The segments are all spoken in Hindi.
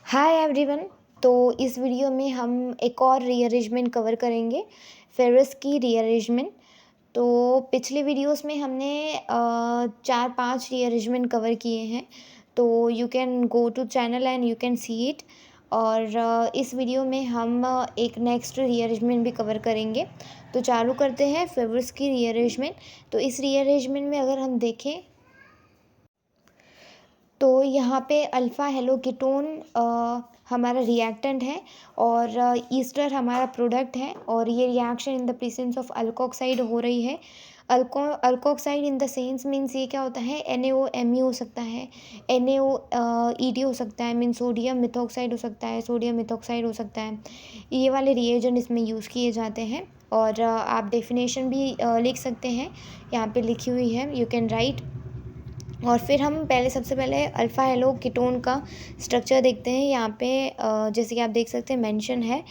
Hi everyone. तो इस वीडियो में हम एक और रीअरेंजमेंट कवर करेंगे, फेरिस की रीअरेंजमेंट। तो पिछले वीडियोस में हमने 4-5 रीअरेंजमेंट कवर किए हैं, तो you can go to channel and you can see it. और इस वीडियो में हम एक नेक्स्ट रीअरेंजमेंट भी कवर करेंगे। तो चालू करते हैं फेरिस की रीअरेंजमेंट। तो इस रीअरेंजमेंट में अगर हम देखें तो यहाँ पे अल्फ़ा हेलो कीटोन हमारा रिएक्टेंट है और ईस्टर हमारा प्रोडक्ट है, और ये reaction in the presence of alkoxide हो रही है। Alkoxide in the sense means ये क्या होता है, NaOMe हो सकता है, NaOED हो सकता है, मीन सोडियम मिथॉक्साइड हो सकता है, सोडियम मिथॉक्साइड हो सकता है। ये वाले रिएजेंट इसमें यूज़ किए जाते हैं। और आप डेफिनेशन भी लिख सकते हैं, यहाँ पे लिखी हुई है, यू कैन राइट। और फिर हम सबसे पहले अल्फ़ा हेलो कीटोन का स्ट्रक्चर देखते हैं। यहाँ पे जैसे कि आप देख सकते हैं मेंशन है,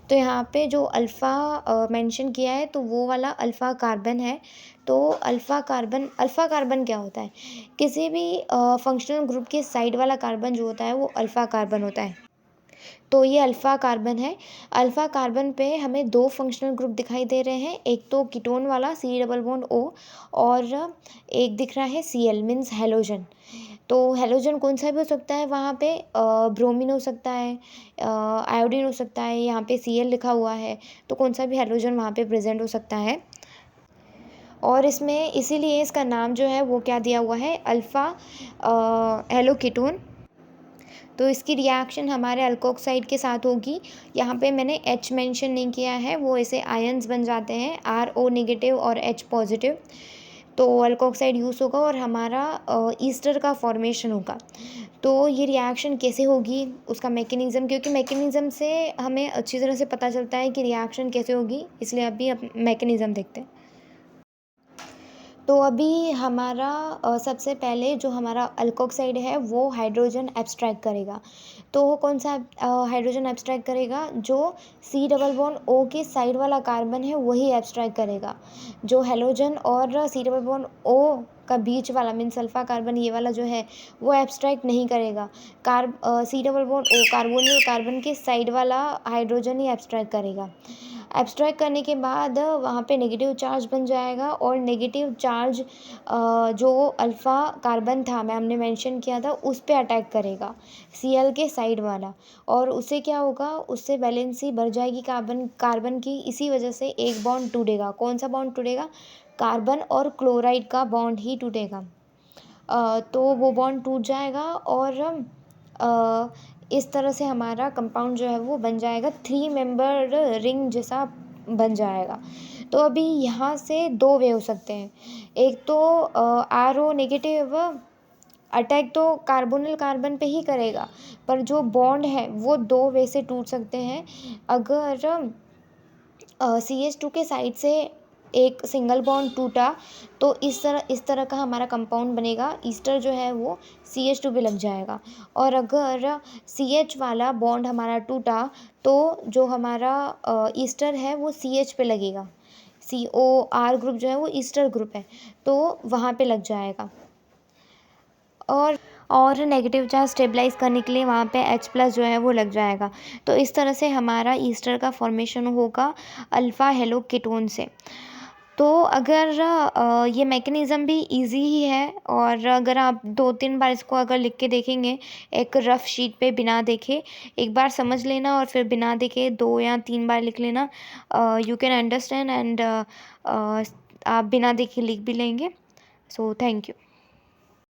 तो यहाँ पे जो अल्फ़ा मेंशन किया है तो वो वाला अल्फ़ा कार्बन है। तो अल्फ़ा कार्बन क्या होता है, किसी भी फंक्शनल ग्रुप के साइड वाला कार्बन जो होता है वो अल्फ़ा कार्बन होता है। तो ये अल्फ़ा कार्बन है। अल्फ़ा कार्बन पे हमें 2 फंक्शनल ग्रुप दिखाई दे रहे हैं, एक तो कीटोन वाला C डबल बॉन्ड O, और एक दिख रहा है Cl मीन्स हैलोजन। तो हैलोजन कौन सा भी हो सकता है, वहाँ पे ब्रोमीन हो सकता है, आयोडीन हो सकता है, यहाँ पे Cl लिखा हुआ है, तो कौन सा भी हैलोजन वहाँ पे प्रेजेंट हो सकता है। और इसमें इसीलिए इसका नाम जो है वो क्या दिया हुआ है, अल्फ़ा हेलो कीटोन। तो इसकी रिएक्शन हमारे अल्कोक्साइड के साथ होगी। यहाँ पे मैंने H मेंशन नहीं किया है, वो ऐसे आयंस बन जाते हैं, RO नेगेटिव और H पॉजिटिव। तो अल्कोक्साइड यूज़ होगा और हमारा ईस्टर का फॉर्मेशन होगा। तो ये रिएक्शन कैसे होगी, उसका मैकेनिज़्म, क्योंकि मैकेनिज़्म से हमें अच्छी तरह से पता चलता है कि रिएक्शन कैसे होगी, इसलिए अभी अब मैकेनिज़्म देखते हैं। तो अभी हमारा सबसे पहले जो हमारा अल्कोक्साइड है वो हाइड्रोजन एब्स्ट्रैक्ट करेगा। तो वो कौन सा हाइड्रोजन एब्स्ट्रैक्ट करेगा, जो C डबल बॉन्ड O के साइड वाला कार्बन है वही एब्स्ट्रैक्ट करेगा। जो हैलोजन और C डबल बॉन्ड O का बीच वाला मीन्स अल्फ़ा कार्बन ये वाला जो है वो एब्स्ट्रैक्ट नहीं करेगा। C double bond O carbonyl carbon के साइड वाला हाइड्रोजन ही एब्स्ट्रैक्ट करेगा। एब्स्ट्रैक्ट करने के बाद वहाँ पे नेगेटिव चार्ज बन जाएगा, और नेगेटिव चार्ज जो अल्फ़ा कार्बन था हमने मेंशन किया था उस पे अटैक करेगा, Cl के साइड वाला। और उससे क्या होगा, उससे वैलेंसी बढ़ जाएगी कार्बन की, इसी वजह से एक बॉन्ड टूटेगा। कौन सा बॉन्ड टूटेगा, कार्बन और क्लोराइड का बॉन्ड ही टूटेगा। तो वो बॉन्ड टूट जाएगा और इस तरह से हमारा कंपाउंड जो है वो बन जाएगा, 3 मेंबर रिंग जैसा बन जाएगा। तो अभी यहाँ से 2 वे हो सकते हैं, एक तो RO नेगेटिव अटैक तो कार्बोनिल कार्बन पे ही करेगा, पर जो बॉन्ड है वो 2 वे से टूट सकते हैं। अगर CH2 के साइड से एक सिंगल बॉन्ड टूटा तो इस तरह का हमारा कंपाउंड बनेगा, ईस्टर जो है वो CH2 पे लग जाएगा। और अगर CH वाला बॉन्ड हमारा टूटा तो जो हमारा ईस्टर है वो CH पे लगेगा, COR ग्रुप जो है वो ईस्टर ग्रुप है, तो वहाँ पे लग जाएगा। और नेगेटिव चार्ज स्टेबलाइज करने के लिए वहाँ पे H+ जो है वो लग जाएगा। तो इस तरह से हमारा ईस्टर का फॉर्मेशन होगा अल्फ़ा हेलो कीटोन से। तो अगर ये मैकेनिज़्म भी इजी ही है, और अगर आप 2-3 बार इसको अगर लिख के देखेंगे एक रफ़ शीट पे बिना देखे, एक बार समझ लेना और फिर बिना देखे 2 या 3 बार लिख लेना, यू कैन अंडरस्टैंड एंड आप बिना देखे लिख भी लेंगे। So thank you.